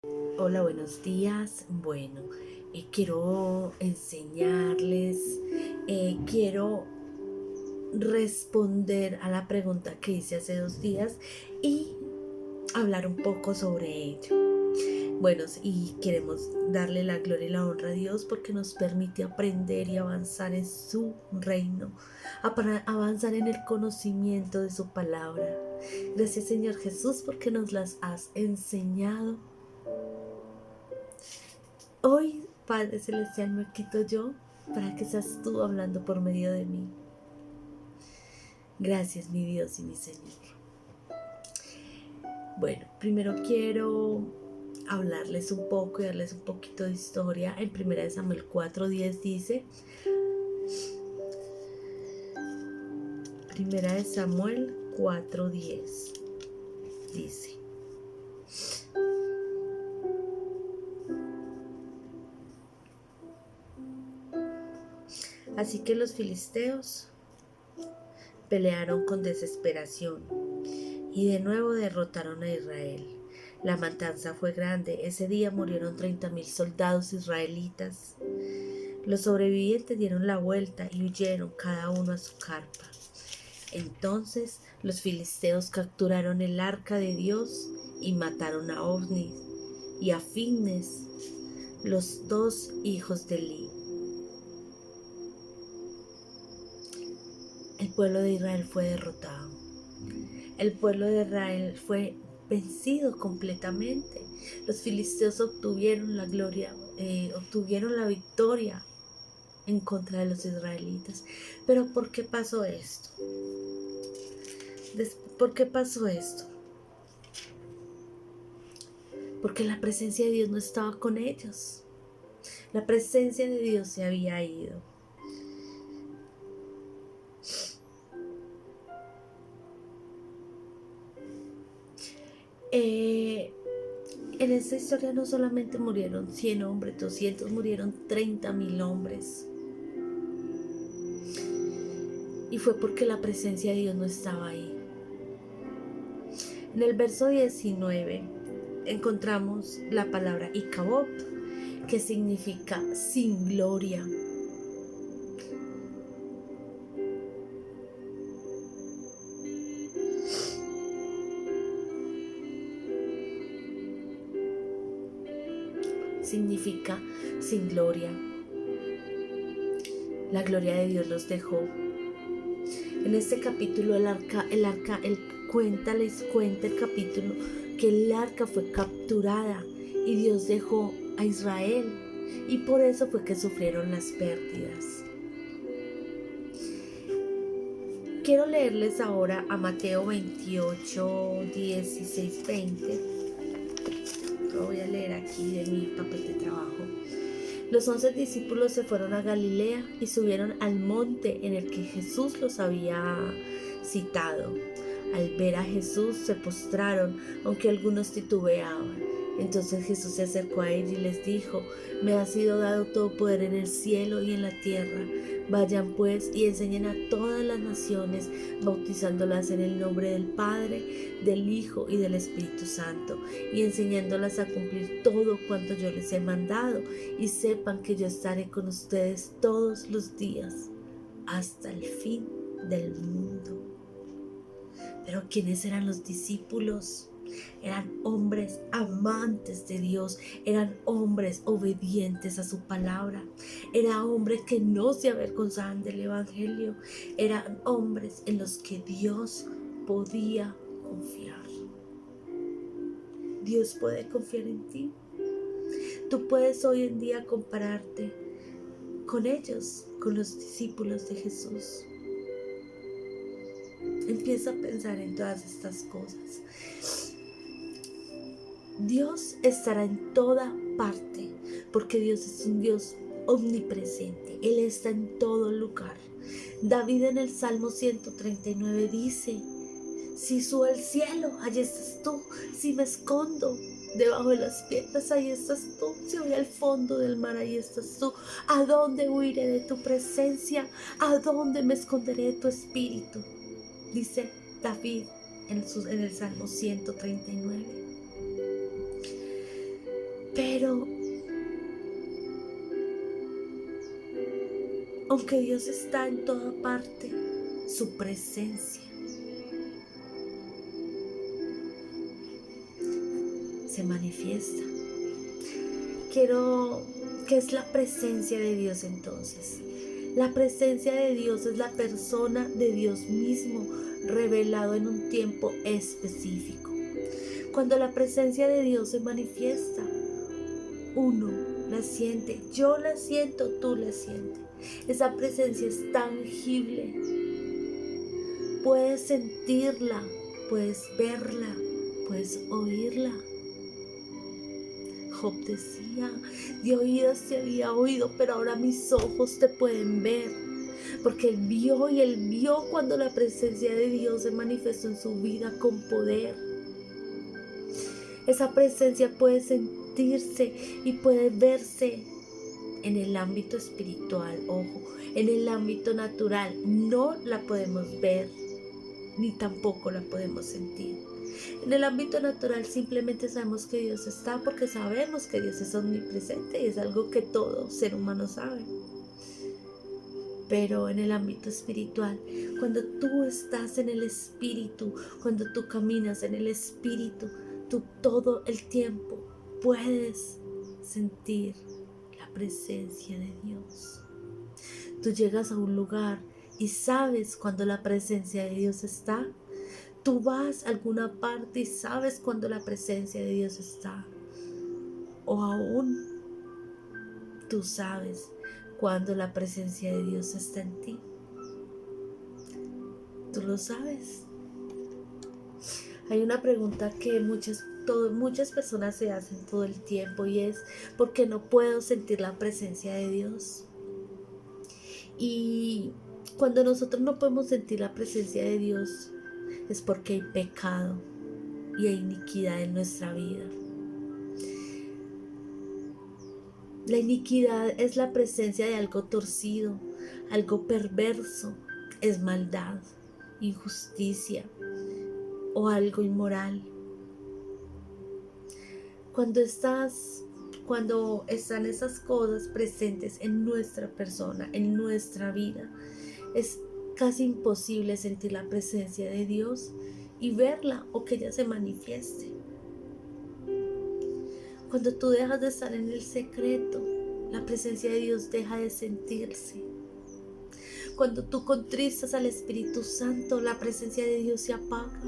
Hola, buenos días. Bueno, quiero enseñarles, quiero responder a la pregunta que hice hace 2 días y hablar un poco sobre ello. Bueno, y queremos darle la gloria y la honra a Dios porque nos permite aprender y avanzar en su reino, para avanzar en el conocimiento de su palabra. Gracias, Señor Jesús, porque nos las has enseñado. Hoy, Padre Celestial, me quito yo para que seas tú hablando por medio de mí. Gracias, mi Dios y mi Señor. Bueno, primero quiero hablarles un poco y darles un poquito de historia. En 1 Samuel 4:10 dice, 1 Samuel 4:10 dice, así que los filisteos pelearon con desesperación y de nuevo derrotaron a Israel. La matanza fue grande. Ese día murieron 30,000 soldados israelitas. Los sobrevivientes dieron la vuelta y huyeron cada uno a su carpa. Entonces los filisteos capturaron el arca de Dios y mataron a Ofni y a Finnes, los dos hijos de Eli. El pueblo de Israel fue derrotado. El pueblo de Israel fue vencido completamente. Los filisteos obtuvieron la gloria, obtuvieron la victoria en contra de los israelitas. Pero ¿por qué pasó esto? ¿Por qué pasó esto? Porque la presencia de Dios no estaba con ellos. La presencia de Dios se había ido. En esta historia no solamente murieron 100 hombres, 200, murieron 30,000 hombres. Y fue porque la presencia de Dios no estaba ahí. En el verso 19 encontramos la palabra Icabod, que significa sin gloria. Significa sin gloria. La gloria de Dios los dejó. En este capítulo les cuenta el capítulo que el arca fue capturada y Dios dejó a Israel, y por eso fue que sufrieron las pérdidas. Quiero leerles ahora a Mateo 28, 16, 20. Lo voy a leer aquí de mi papel de trabajo. Los 11 discípulos se fueron a Galilea y subieron al monte en el que Jesús los había citado. Al ver a Jesús se postraron, aunque algunos titubeaban. Entonces Jesús se acercó a ellos y les dijo: me ha sido dado todo poder en el cielo y en la tierra. Vayan pues y enseñen a todas las naciones, bautizándolas en el nombre del Padre, del Hijo y del Espíritu Santo, y enseñándolas a cumplir todo cuanto yo les he mandado, y sepan que yo estaré con ustedes todos los días hasta el fin del mundo. Pero ¿quiénes eran los discípulos? Eran hombres amantes de Dios, eran hombres obedientes a su palabra, eran hombres que no se avergonzaban del Evangelio, eran hombres en los que Dios podía confiar. Dios puede confiar en ti. Tú puedes hoy en día compararte con ellos, con los discípulos de Jesús. Empieza a pensar en todas estas cosas. Dios estará en toda parte, porque Dios es un Dios omnipresente. Él está en todo lugar. David en el Salmo 139 dice: si subo al cielo, allí estás tú. Si me escondo debajo de las piedras, ahí estás tú. Si voy al fondo del mar, ahí estás tú. ¿A dónde huiré de tu presencia? ¿A dónde me esconderé de tu espíritu? Dice David en el Salmo 139. Pero aunque Dios está en toda parte, su presencia se manifiesta. ¿Qué es la presencia de Dios entonces? La presencia de Dios es la persona de Dios mismo revelado en un tiempo específico. Cuando la presencia de Dios se manifiesta, uno la siente, yo la siento, tú la sientes. Esa presencia es tangible. Puedes sentirla, puedes verla, puedes oírla. Job decía, de oídas te había oído, pero ahora mis ojos te pueden ver. Porque él vio cuando la presencia de Dios se manifestó en su vida con poder. Esa presencia puede sentirse y puede verse en el ámbito espiritual, ojo, en el ámbito natural. No la podemos ver, ni tampoco la podemos sentir. En el ámbito natural simplemente sabemos que Dios está porque sabemos que Dios es omnipresente y es algo que todo ser humano sabe. Pero en el ámbito espiritual, cuando tú estás en el espíritu, cuando tú caminas en el espíritu, tú todo el tiempo puedes sentir la presencia de Dios. Tú llegas a un lugar y sabes cuando la presencia de Dios está. Tú vas a alguna parte y sabes cuando la presencia de Dios está. O aún tú sabes cuando la presencia de Dios está en ti. Tú lo sabes. Hay una pregunta que muchas personas se hacen todo el tiempo y es: ¿por qué no puedo sentir la presencia de Dios? Y cuando nosotros no podemos sentir la presencia de Dios es porque hay pecado y hay iniquidad en nuestra vida. La iniquidad es la presencia de algo torcido, algo perverso, es maldad, injusticia o algo inmoral. Cuando están esas cosas presentes en nuestra persona, en nuestra vida, es casi imposible sentir la presencia de Dios y verla o que ella se manifieste. Cuando tú dejas de estar en el secreto, la presencia de Dios deja de sentirse. Cuando tú contristas al Espíritu Santo, la presencia de Dios se apaga.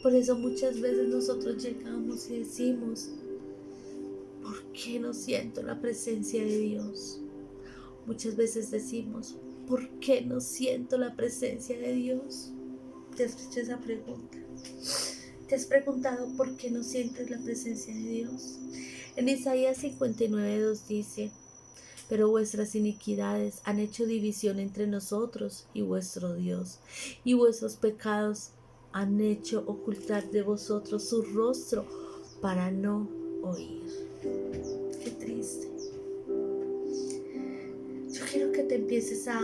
Por eso muchas veces nosotros llegamos y decimos: ¿por qué no siento la presencia de Dios? Muchas veces decimos: ¿por qué no siento la presencia de Dios? ¿Te has hecho esa pregunta? ¿Te has preguntado por qué no sientes la presencia de Dios? En Isaías 59:2 dice: pero vuestras iniquidades han hecho división entre nosotros y vuestro Dios, y vuestros pecados han hecho ocultar de vosotros su rostro para no oír. Qué triste. Yo quiero que te empieces a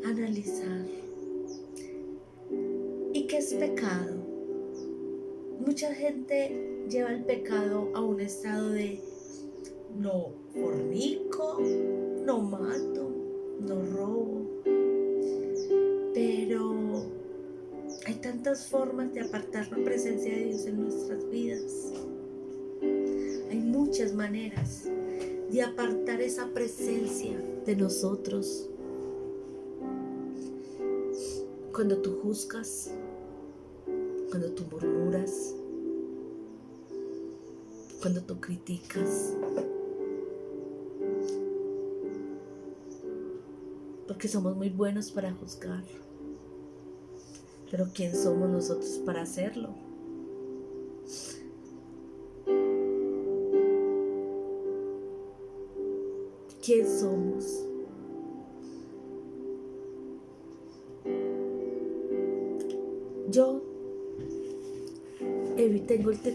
analizar. ¿Y qué es pecado? Mucha gente lleva el pecado a un estado de: no fornico, no mato, no robo. Pero hay tantas formas de apartar la presencia de Dios en nuestras vidas. Hay muchas maneras de apartar esa presencia de nosotros. Cuando tú juzgas, cuando tú murmuras, cuando tú criticas. Porque somos muy buenos para juzgar. Pero ¿quién somos nosotros para hacerlo? ¿Quién somos? Yo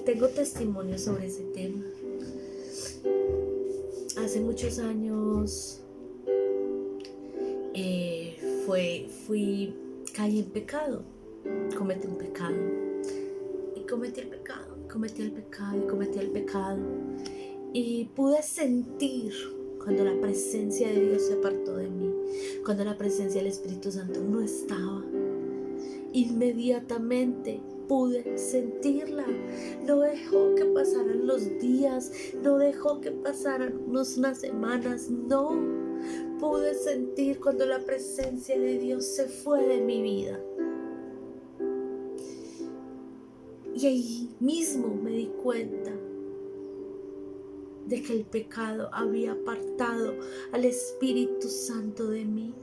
tengo testimonio sobre ese tema. Hace muchos años caí en pecado, cometí un pecado y cometí el pecado, cometía el pecado y cometía el pecado. Y pude sentir cuando la presencia de Dios se apartó de mí, cuando la presencia del Espíritu Santo no estaba. Inmediatamente pude sentirla. No dejó que pasaran los días, no dejó que pasaran unas semanas, no. Pude sentir cuando la presencia de Dios se fue de mi vida. Y ahí mismo me di cuenta de que el pecado había apartado al Espíritu Santo de mí.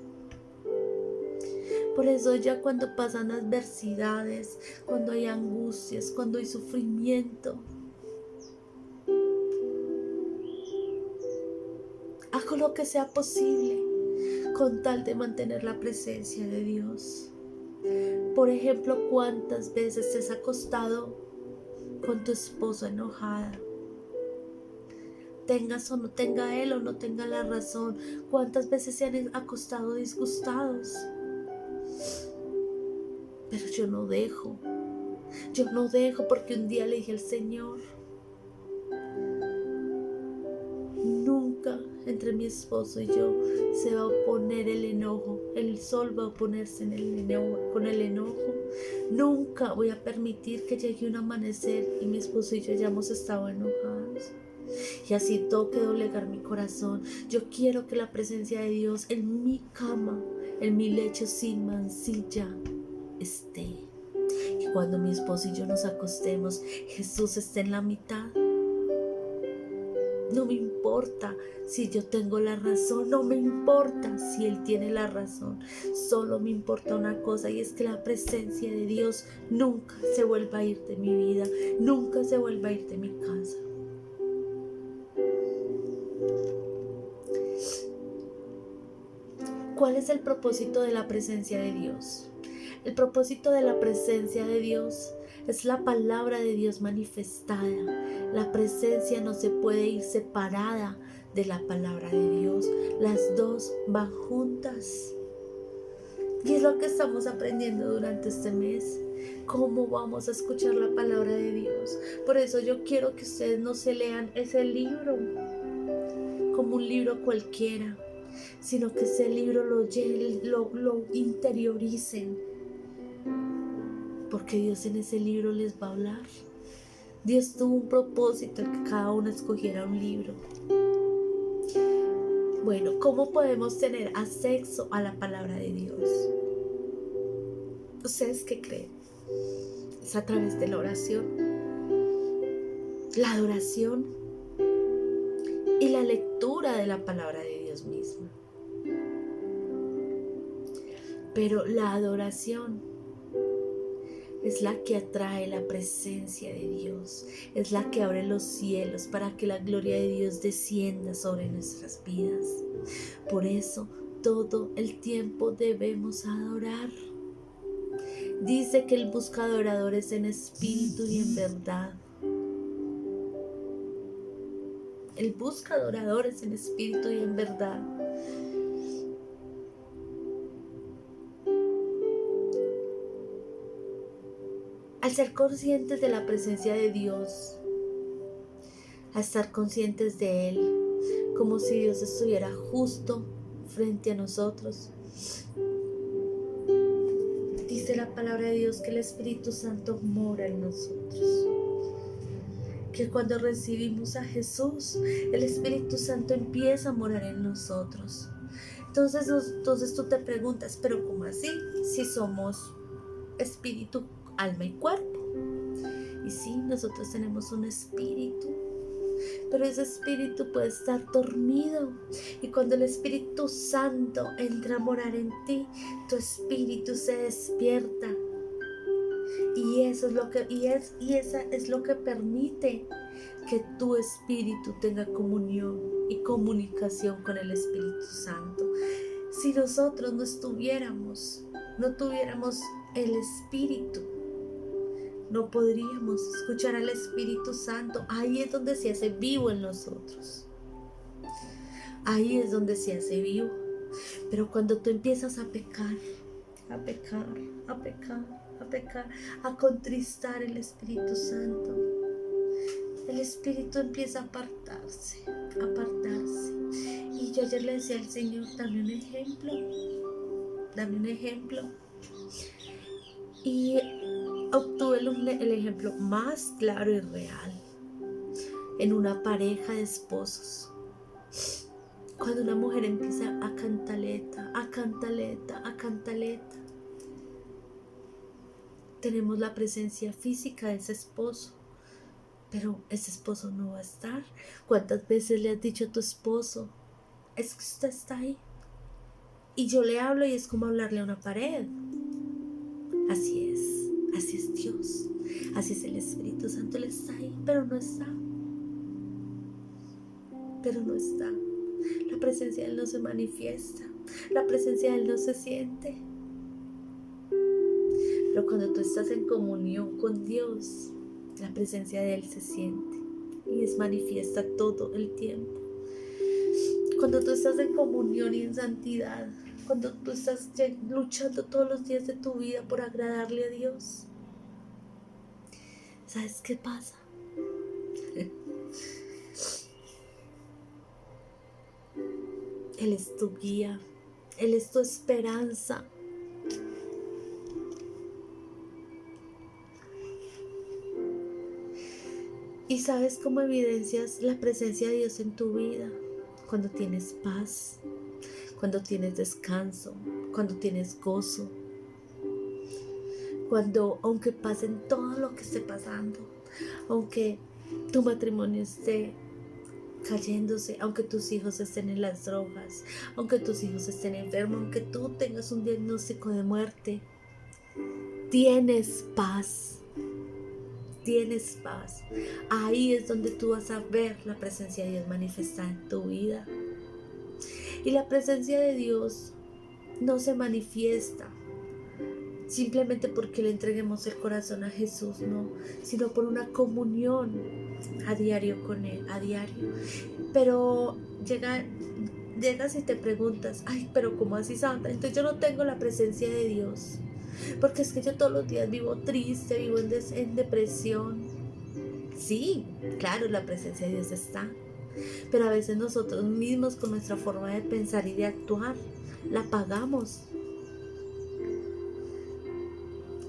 Por eso ya cuando pasan adversidades, cuando hay angustias, cuando hay sufrimiento, hago lo que sea posible con tal de mantener la presencia de Dios. Por ejemplo, ¿cuántas veces te has acostado con tu esposo enojada? Tengas o no tenga él o no tenga la razón. ¿Cuántas veces se han acostado disgustados? Pero yo no dejo porque un día le dije al Señor, nunca entre mi esposo y yo se va a oponer el enojo, el sol va a oponerse con el enojo. Nunca voy a permitir que llegue un amanecer y mi esposo y yo hayamos estado enojados. Y así toque doblegar mi corazón. Yo quiero que la presencia de Dios en mi cama, en mi lecho sin mancilla, esté. Y cuando mi esposo y yo nos acostemos, Jesús esté en la mitad. No me importa si yo tengo la razón, no me importa si Él tiene la razón. Solo me importa una cosa, y es que la presencia de Dios nunca se vuelva a ir de mi vida, nunca se vuelva a ir de mi casa. ¿Cuál es el propósito de la presencia de Dios? El propósito de la presencia de Dios es la palabra de Dios manifestada. La presencia no se puede ir separada de la palabra de Dios. Las dos van juntas. Y es lo que estamos aprendiendo durante este mes. ¿Cómo vamos a escuchar la palabra de Dios? Por eso yo quiero que ustedes no se lean ese libro como un libro cualquiera, sino que ese libro lo interioricen, porque Dios en ese libro les va a hablar. Dios tuvo un propósito en que cada uno escogiera un libro. Bueno, ¿cómo podemos tener acceso a la palabra de Dios? ¿Ustedes qué creen? Es a través de la oración, la adoración y la lectura de la palabra de Dios misma. Pero la adoración es la que atrae la presencia de Dios, es la que abre los cielos para que la gloria de Dios descienda sobre nuestras vidas. Por eso todo el tiempo debemos adorar. Dice que Él busca adoradores en espíritu y en verdad. Él busca adoradores en espíritu y en verdad. Al ser conscientes de la presencia de Dios, a estar conscientes de Él, como si Dios estuviera justo frente a nosotros. Dice la palabra de Dios que el Espíritu Santo mora en nosotros. Que cuando recibimos a Jesús, el Espíritu Santo empieza a morar en nosotros. Entonces tú te preguntas, ¿pero cómo así? Si somos espíritu, alma y cuerpo. Y sí, nosotros tenemos un espíritu, pero ese espíritu puede estar dormido. Y cuando el Espíritu Santo entra a morar en ti, tu espíritu se despierta. Y eso es lo que esa es lo que permite que tu espíritu tenga comunión y comunicación con el Espíritu Santo. Si nosotros no tuviéramos el Espíritu, no podríamos escuchar al Espíritu Santo. Ahí es donde se hace vivo en nosotros. Ahí es donde se hace vivo. Pero cuando tú empiezas a pecar, a contristar el Espíritu Santo, el espíritu empieza a apartarse, a apartarse. Y yo ayer le decía al Señor, dame un ejemplo, dame un ejemplo. Y obtuve el ejemplo más claro y real en una pareja de esposos. Cuando una mujer empieza a cantaleta, a cantaleta, a cantaleta, tenemos la presencia física de ese esposo, pero ese esposo no va a estar. ¿Cuántas veces le has dicho a tu esposo, es que usted está ahí? Y yo le hablo y es como hablarle a una pared. Así es Dios, así es el Espíritu Santo. Él está ahí, pero no está. Pero no está. La presencia de Él no se manifiesta, la presencia de Él no se siente. Pero cuando tú estás en comunión con Dios, la presencia de Él se siente y es manifiesta todo el tiempo. Cuando tú estás en comunión y en santidad, cuando tú estás luchando todos los días de tu vida por agradarle a Dios, ¿sabes qué pasa? Él es tu guía, Él es tu esperanza. ¿Y sabes cómo evidencias la presencia de Dios en tu vida? Cuando tienes paz, cuando tienes descanso, cuando tienes gozo, cuando aunque pasen todo lo que esté pasando, aunque tu matrimonio esté cayéndose, aunque tus hijos estén en las drogas, aunque tus hijos estén enfermos, aunque tú tengas un diagnóstico de muerte, tienes paz. Tienes paz. Ahí es donde tú vas a ver la presencia de Dios manifestada en tu vida. Y la presencia de Dios no se manifiesta simplemente porque le entreguemos el corazón a Jesús, no, sino por una comunión a diario con Él, a diario. Pero llegas y te preguntas, ay, pero ¿cómo así, Santa? Entonces yo no tengo la presencia de Dios, porque es que yo todos los días vivo triste, vivo en depresión. Sí, claro, la presencia de Dios está, pero a veces nosotros mismos con nuestra forma de pensar y de actuar la apagamos.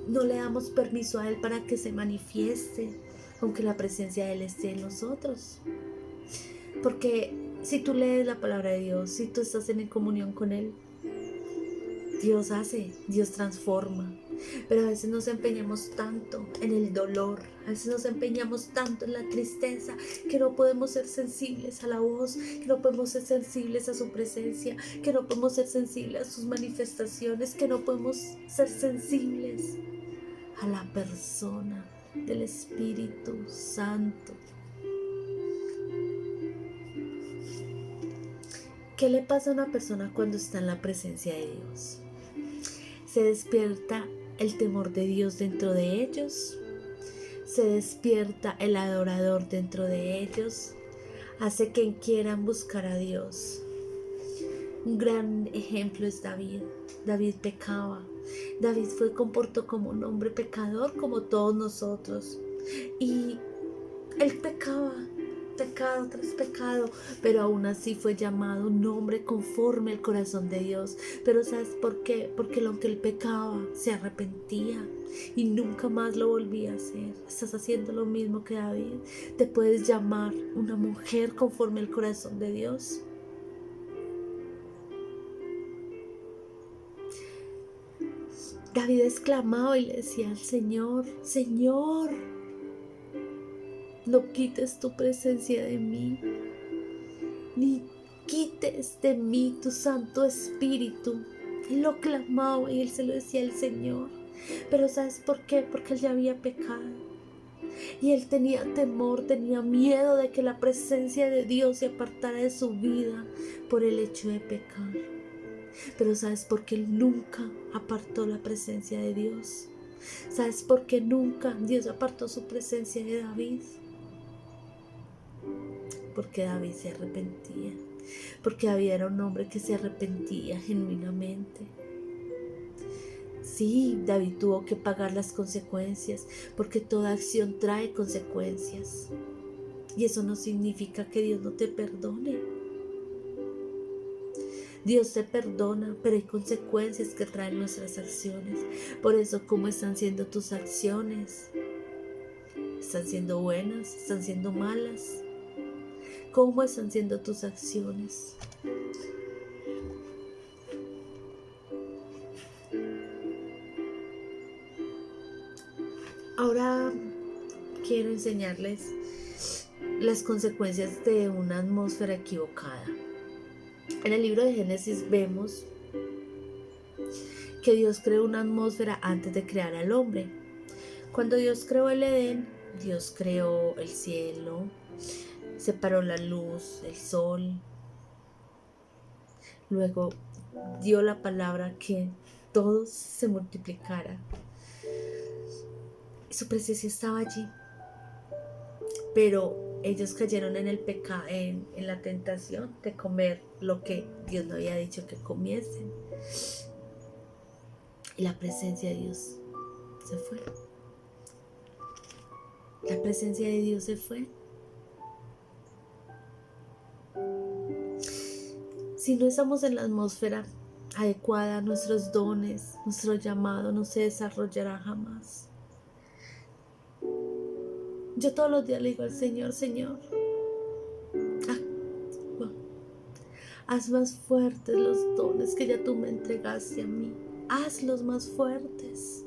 No le damos permiso a Él para que se manifieste, aunque la presencia de Él esté en nosotros. Porque si tú lees la palabra de Dios, si tú estás en comunión con Él, Dios hace, Dios transforma. Pero a veces nos empeñamos tanto en el dolor, a veces nos empeñamos tanto en la tristeza, que no podemos ser sensibles a la voz, que no podemos ser sensibles a su presencia, que no podemos ser sensibles a sus manifestaciones, que no podemos ser sensibles a la persona del Espíritu Santo. ¿Qué le pasa a una persona cuando está en la presencia de Dios? Se despierta el temor de Dios dentro de ellos, se despierta el adorador dentro de ellos, hace que quieran buscar a Dios. Un gran ejemplo es David. David pecaba. David comportó como un hombre pecador como todos nosotros. Y él pecaba, pecado tras pecado, pero aún así fue llamado un hombre conforme al corazón de Dios. Pero ¿sabes por qué? Porque aunque él pecaba, se arrepentía y nunca más lo volvía a hacer. Estás haciendo lo mismo que David. Te puedes llamar una mujer conforme al corazón de Dios. David exclamaba y le decía al Señor, Señor, no quites tu presencia de mí, ni quites de mí tu Santo Espíritu. Él lo clamaba y él se lo decía al Señor. Pero ¿sabes por qué? Porque él ya había pecado. Y él tenía temor, tenía miedo de que la presencia de Dios se apartara de su vida por el hecho de pecar. Pero ¿sabes por qué él nunca apartó la presencia de Dios? ¿Sabes por qué nunca Dios apartó su presencia de David? Porque David se arrepentía. Porque David era un hombre que se arrepentía genuinamente. Sí, David tuvo que pagar las consecuencias, porque toda acción trae consecuencias. Y eso no significa que Dios no te perdone. Dios te perdona, pero hay consecuencias que traen nuestras acciones. Por eso, ¿cómo están siendo tus acciones? ¿Están siendo buenas? ¿Están siendo malas? ¿Cómo están siendo tus acciones? Ahora quiero enseñarles las consecuencias de una atmósfera equivocada. En el libro de Génesis vemos que Dios creó una atmósfera antes de crear al hombre. Cuando Dios creó el Edén, Dios creó el cielo, separó la luz, el sol. Luego dio la palabra que todo se multiplicara. Su presencia estaba allí. Pero ellos cayeron en el pecado, en la tentación de comer lo que Dios no había dicho que comiesen. Y la presencia de Dios se fue. La presencia de Dios se fue. Si no estamos en la atmósfera adecuada, nuestros dones, nuestro llamado no se desarrollará jamás. Yo todos los días le digo al Señor, Señor, haz más fuertes los dones que ya tú me entregaste a mí. Hazlos más fuertes.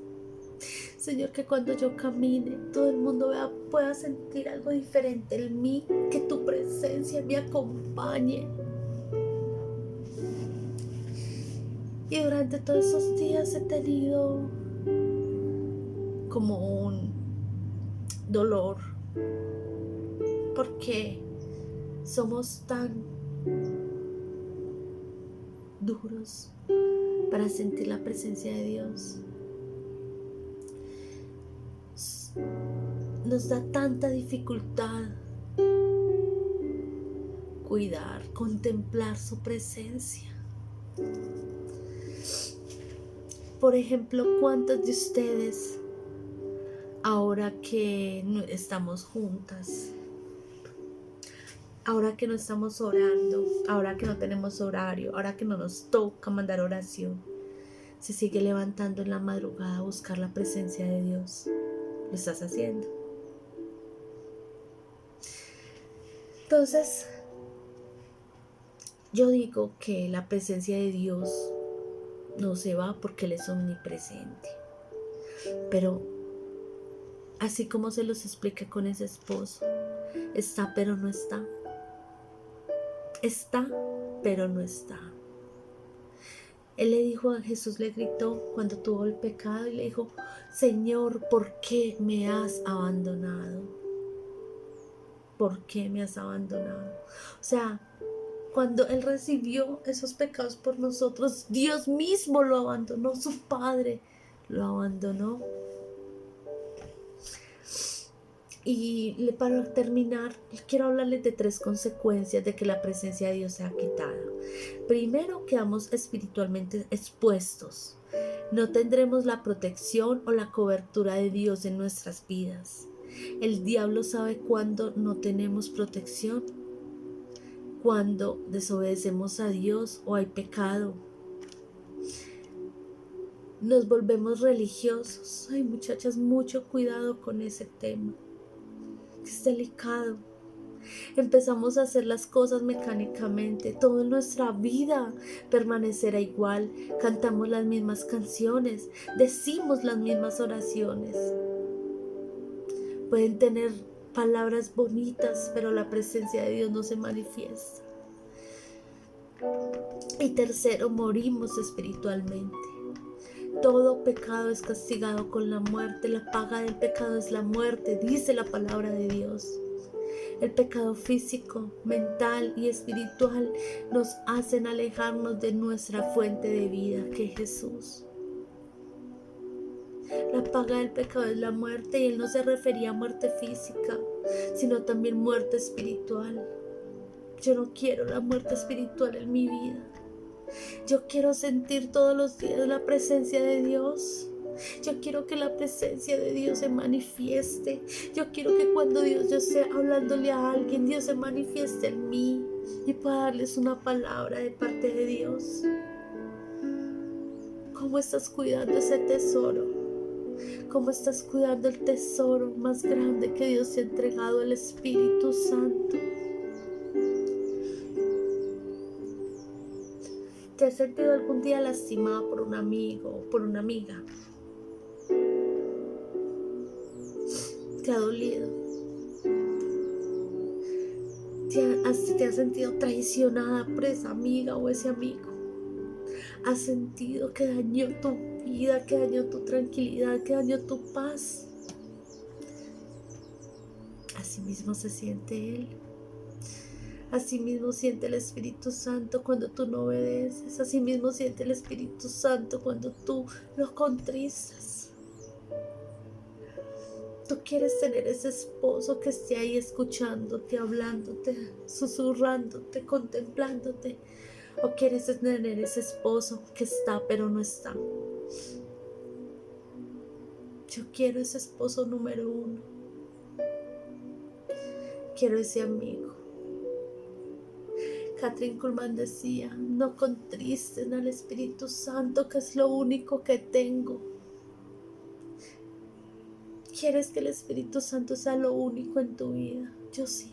Señor, que cuando yo camine, todo el mundo pueda sentir algo diferente en mí, que tu presencia me acompañe. Y durante todos esos días he tenido como un dolor, porque somos tan duros para sentir la presencia de Dios. Nos da tanta dificultad cuidar, contemplar su presencia. Por ejemplo, ¿cuántos de ustedes, ahora que no estamos juntas, ahora que no estamos orando, ahora que no tenemos horario, ahora que no nos toca mandar oración, se sigue levantando en la madrugada a buscar la presencia de Dios? Lo estás haciendo. Entonces, yo digo que la presencia de Dios no se va porque Él es omnipresente. Pero así como se los expliqué con ese esposo, está pero no está. Está pero no está. Él le dijo a Jesús, le gritó cuando tuvo el pecado y le dijo, Señor, ¿por qué me has abandonado? ¿Por qué me has abandonado? O sea, cuando Él recibió esos pecados por nosotros, Dios mismo lo abandonó, su Padre lo abandonó. Y para terminar, quiero hablarles de 3 consecuencias de que la presencia de Dios sea quitada. Primero, quedamos espiritualmente expuestos. No tendremos la protección o la cobertura de Dios en nuestras vidas. El diablo sabe cuándo no tenemos protección, cuando desobedecemos a Dios o hay pecado. Nos volvemos religiosos. Ay, muchachas, mucho cuidado con ese tema. Es delicado. Empezamos a hacer las cosas mecánicamente. Toda nuestra vida permanecerá igual. Cantamos las mismas canciones, decimos las mismas oraciones. Pueden tener palabras bonitas, pero la presencia de Dios no se manifiesta. Y tercero, morimos espiritualmente. Todo pecado es castigado con la muerte. La paga del pecado es la muerte, dice la palabra de Dios. El pecado físico, mental y espiritual nos hacen alejarnos de nuestra fuente de vida, que es Jesús. La paga del pecado es la muerte, y Él no se refería a muerte física, sino también muerte espiritual. Yo no quiero la muerte espiritual en mi vida. Yo quiero sentir todos los días la presencia de Dios. Yo quiero que la presencia de Dios se manifieste. Yo quiero que cuando yo esté hablándole a alguien, Dios se manifieste en mí y pueda darles una palabra de parte de Dios. ¿Cómo estás cuidando ese tesoro? ¿Cómo estás cuidando el tesoro más grande que Dios te ha entregado, el Espíritu Santo? ¿Te has sentido algún día lastimado por un amigo o por una amiga? ¿Te ha dolido? ¿Te has sentido traicionada por esa amiga o ese amigo? ¿Has sentido que dañó tu vida, que dañó tu tranquilidad, que dañó tu paz? Así mismo se siente Él. Así mismo siente el Espíritu Santo cuando tú no obedeces. Así mismo siente el Espíritu Santo cuando tú lo contristas. Tú quieres tener ese esposo que esté ahí escuchándote, hablándote, susurrándote, contemplándote. O quieres tener ese esposo que está pero no está. Yo quiero ese esposo número 1. Quiero ese amigo. Kathryn Kuhlman decía, no contristen al Espíritu Santo, que es lo único que tengo. ¿Quieres que el Espíritu Santo sea lo único en tu vida? Yo sí.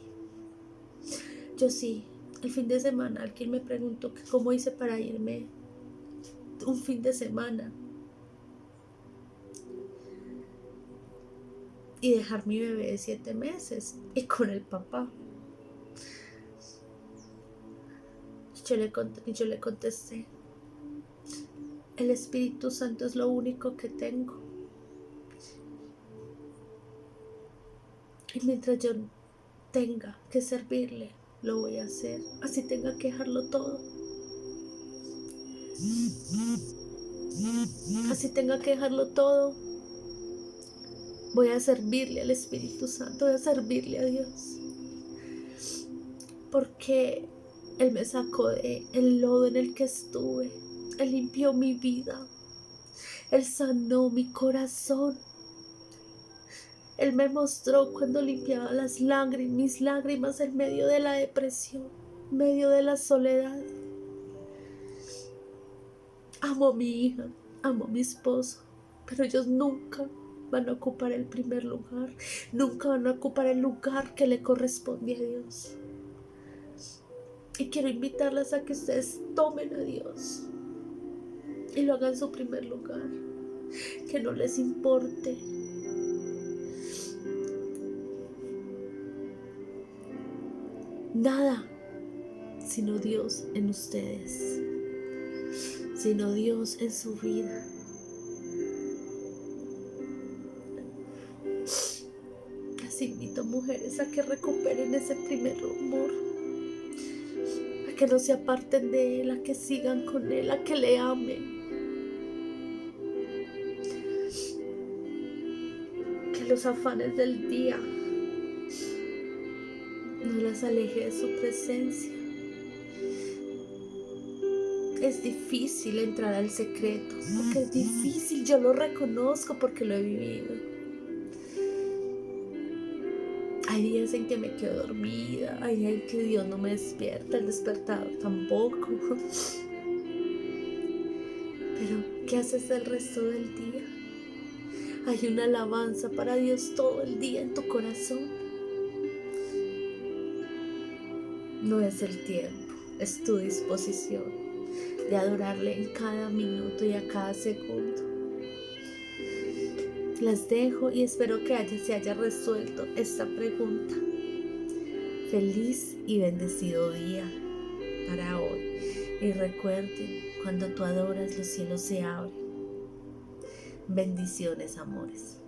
Yo sí. El fin de semana alguien me preguntó que cómo hice para irme un fin de semana y dejar mi bebé de 7 meses y con el papá. Yo le contesté, el Espíritu Santo es lo único que tengo. Y mientras yo tenga que servirle, lo voy a hacer. Así tenga que dejarlo todo. Así tenga que dejarlo todo. Voy a servirle al Espíritu Santo, voy a servirle a Dios. Porque Él me sacó del lodo en el que estuve. Él limpió mi vida. Él sanó mi corazón. Él me mostró cuando limpiaba mis lágrimas en medio de la depresión, en medio de la soledad. Amo a mi hija, amo a mi esposo, pero ellos nunca van a ocupar el primer lugar. Nunca van a ocupar el lugar que le corresponde a Dios. Y quiero invitarlas a que ustedes tomen a Dios y lo hagan su primer lugar. Que no les importe nada sino Dios en ustedes, sino Dios en su vida. Las invito, mujeres, a que recuperen ese primer amor, a que no se aparten de Él, a que sigan con Él, a que le amen. Que los afanes del día no las aleje de su presencia. Es difícil entrar al secreto, porque es difícil, yo lo reconozco porque lo he vivido. Hay días en que me quedo dormida, hay días en que Dios no me despierta, el despertador tampoco. Pero, ¿qué haces el resto del día? Hay una alabanza para Dios todo el día en tu corazón. No es el tiempo, es tu disposición de adorarle en cada minuto y a cada segundo. Las dejo y espero que se haya resuelto esta pregunta. Feliz y bendecido día para hoy. Y recuerden, cuando tú adoras, los cielos se abren. Bendiciones, amores.